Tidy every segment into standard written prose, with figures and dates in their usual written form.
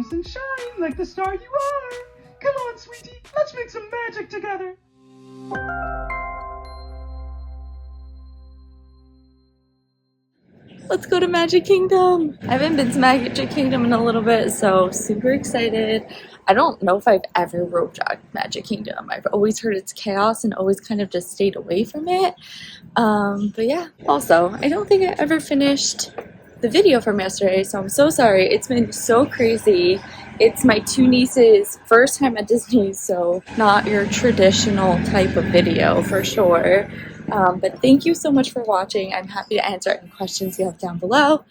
close and shine like the star you are. Come on, sweetie, let's make some magic together. Let's go to Magic Kingdom. I haven't been to Magic Kingdom in a little bit, so super excited. I don't know if I've ever rope dropped Magic Kingdom. I've always heard it's chaos and always kind of just stayed away from it. But yeah, also, I don't think I ever finished the video from yesterday, so I'm so sorry. It's been so crazy. It's my two nieces' first time at Disney, so not your traditional type of video for sure. But thank you so much for watching. I'm happy to answer any questions you have down below.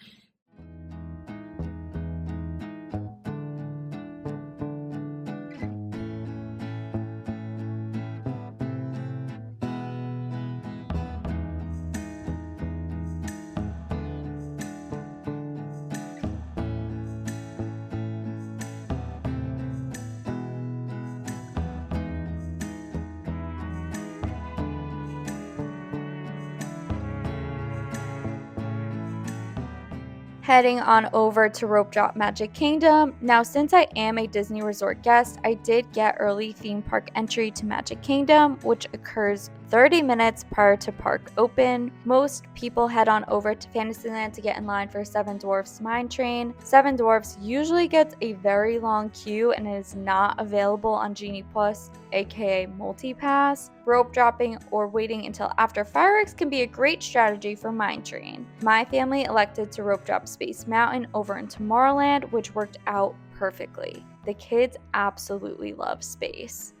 Heading on over to Rope Drop Magic Kingdom. Now, since I am a Disney Resort guest, I did get early theme park entry to Magic Kingdom, which occurs 30 minutes prior to park open. Most people head on over to Fantasyland to get in line for Seven Dwarfs Mine Train. Seven Dwarfs usually gets a very long queue and is not available on Genie Plus, aka Multipass. Rope dropping or waiting until after fireworks can be a great strategy for Mine Train. My family elected to rope drop Space Mountain over in Tomorrowland, which worked out perfectly. The kids absolutely love space.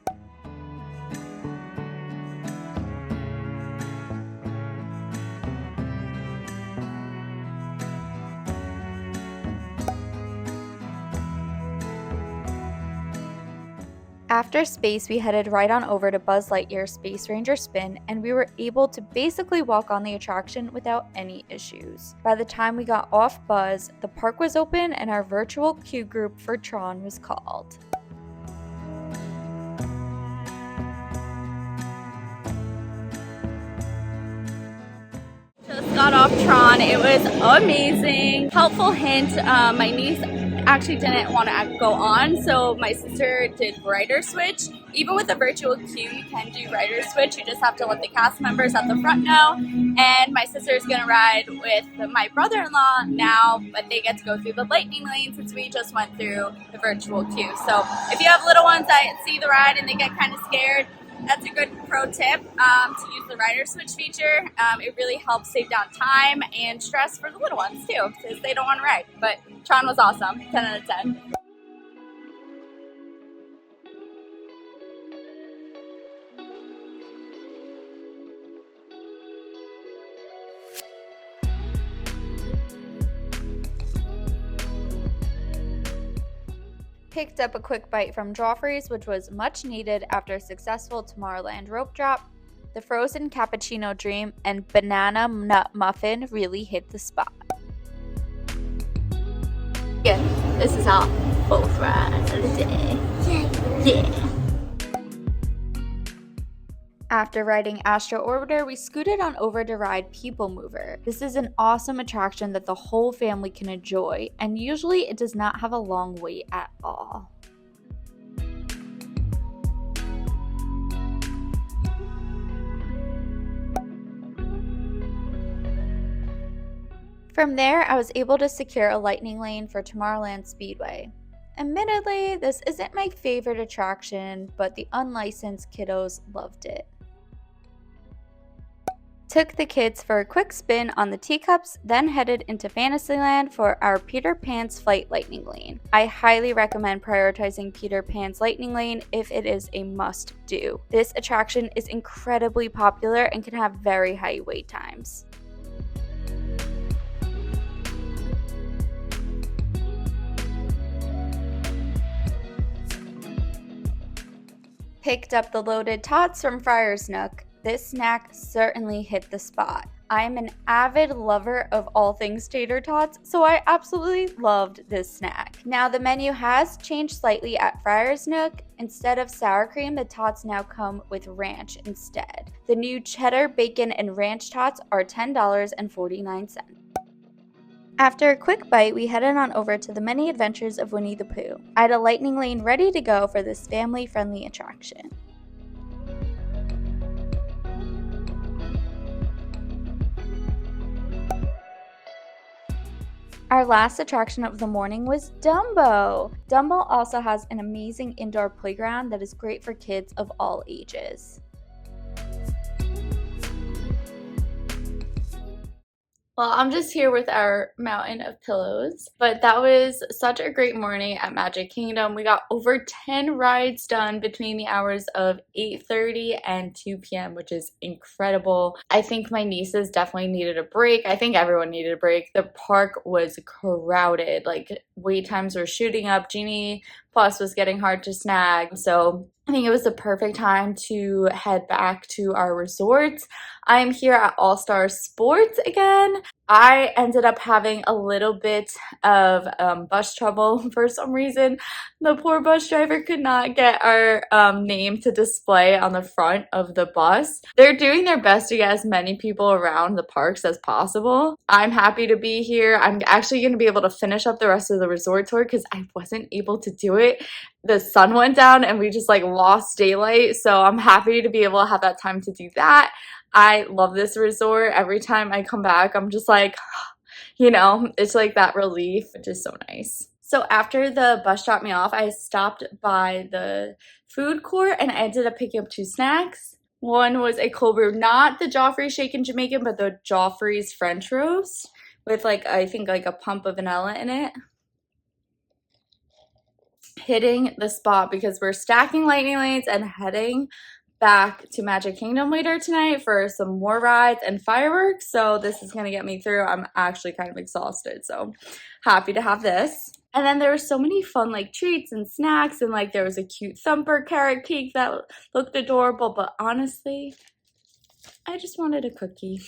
After Space, we headed right on over to Buzz Lightyear's Space Ranger Spin, and we were able to basically walk on the attraction without any issues. By the time we got off Buzz, the park was open and our virtual queue group for Tron was called. Just got off Tron. It was amazing. Helpful hint, my niece actually didn't want to go on, so my sister did rider switch. Even with a virtual queue, you can do rider switch. You just have to let the cast members at the front know. And my sister is going to ride with my brother-in-law now, but they get to go through the lightning lane since we just went through the virtual queue. So if you have little ones that see the ride and they get kind of scared, that's a good pro tip to use the rider switch feature. It really helps save down time and stress for the little ones too, because they don't want to ride. But Tron was awesome, 10 out of 10. Picked up a quick bite from Joffrey's, which was much needed after a successful Tomorrowland rope drop. The frozen cappuccino dream and banana nut muffin really hit the spot. Yeah, this is our both rides of the day. Yeah. After riding Astro Orbiter, we scooted on over to ride People Mover. This is an awesome attraction that the whole family can enjoy, and usually it does not have a long wait at all. From there, I was able to secure a lightning lane for Tomorrowland Speedway. Admittedly, this isn't my favorite attraction, but the unlicensed kiddos loved it. Took the kids for a quick spin on the teacups, then headed into Fantasyland for our Peter Pan's Flight Lightning Lane. I highly recommend prioritizing Peter Pan's Lightning Lane if it is a must-do. This attraction is incredibly popular and can have very high wait times. Picked up the loaded tots from Friar's Nook. This snack certainly hit the spot. I am an avid lover of all things tater tots, so I absolutely loved this snack. Now the menu has changed slightly at Friar's Nook. Instead of sour cream, the tots now come with ranch instead. The new cheddar, bacon, and ranch tots are $10.49. After a quick bite, we headed on over to the Many Adventures of Winnie the Pooh. I had a lightning lane ready to go for this family-friendly attraction. Our last attraction of the morning was Dumbo. Dumbo also has an amazing indoor playground that is great for kids of all ages. Well, I'm just here with our mountain of pillows, but that was such a great morning at Magic Kingdom. We got over 10 rides done between the hours of 8:30 and 2 p.m., which is incredible. I think my nieces definitely needed a break. I think everyone needed a break. The park was crowded, like wait times were shooting up. Genie Plus was getting hard to snag, so I think it was the perfect time to head back to our resorts. I'm here at All Star Sports again. I ended up having a little bit of bus trouble for some reason. The poor bus driver could not get our name to display on the front of the bus. They're doing their best to get as many people around the parks as possible. I'm happy to be here. I'm actually going to be able to finish up the rest of the resort tour because I wasn't able to do it. The sun went down and we just like lost daylight, so I'm happy to be able to have that time to do that. I love this resort. Every time I come back, I'm just like, you know, it's like that relief, which is so nice. So after the bus dropped me off, I stopped by the food court and I ended up picking up 2 snacks. One was a cold brew, not the Joffrey's Shaken Jamaican, but the Joffrey's French roast with like, I think like a pump of vanilla in it. Hitting the spot because we're stacking lightning lanes and heading back to Magic Kingdom later tonight for some more rides and fireworks. So this is going to get me through. I'm actually kind of exhausted, so happy to have this. And then there were so many fun like treats and snacks, and like there was a cute thumper carrot cake that looked adorable, but honestly, I just wanted a cookie.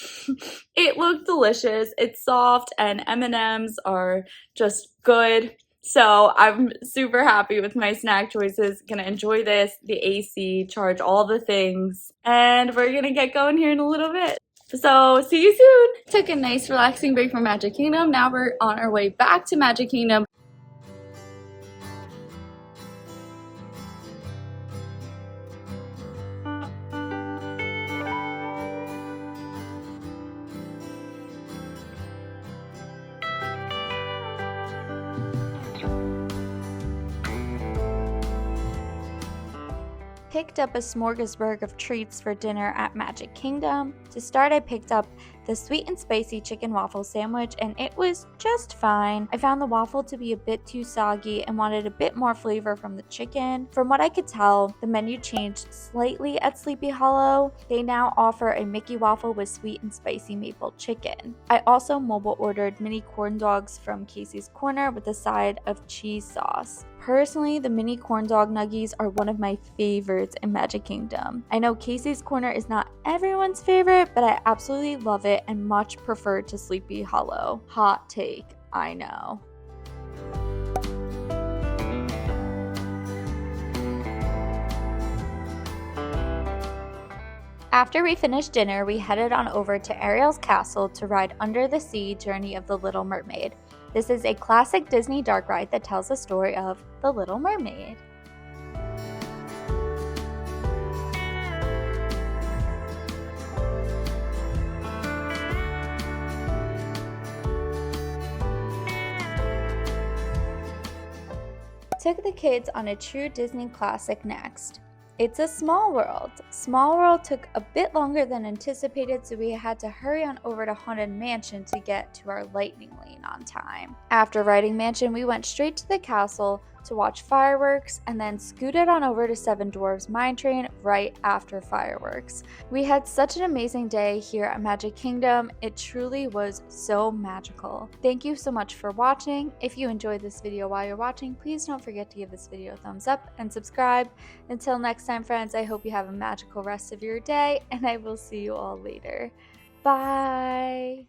It looked delicious. It's soft and M&Ms are just good. So I'm super happy with my snack choices. Gonna enjoy this, the AC, charge all the things, and we're gonna get going here in a little bit. So see you soon. Took a nice relaxing break from Magic Kingdom. Now we're on our way back to Magic Kingdom. Picked up a smorgasbord of treats for dinner at Magic Kingdom. To start, I picked up the sweet and spicy chicken waffle sandwich, and it was just fine. I found the waffle to be a bit too soggy and wanted a bit more flavor from the chicken. From what I could tell, the menu changed slightly at Sleepy Hollow. They now offer a Mickey waffle with sweet and spicy maple chicken. I also mobile ordered mini corn dogs from Casey's Corner with a side of cheese sauce. Personally, the mini corn dog nuggies are one of my favorites in Magic Kingdom. I know Casey's Corner is not everyone's favorite, but I absolutely love it and much prefer to Sleepy Hollow. Hot take, I know. After we finished dinner, we headed on over to Ariel's castle to ride Under the Sea Journey of the Little Mermaid. This is a classic Disney dark ride that tells the story of the Little Mermaid. Took the kids on a true Disney classic next. It's a Small World. Small World took a bit longer than anticipated, so we had to hurry on over to Haunted Mansion to get to our lightning lane on time. After riding Mansion, we went straight to the castle to watch fireworks and then scooted on over to Seven Dwarfs Mine Train right after fireworks. We had such an amazing day here at Magic Kingdom. It truly was so magical. Thank you so much for watching. If you enjoyed this video while you're watching, please don't forget to give this video a thumbs up and subscribe. Until next time, friends, I hope you have a magical rest of your day, and I will see you all later. Bye!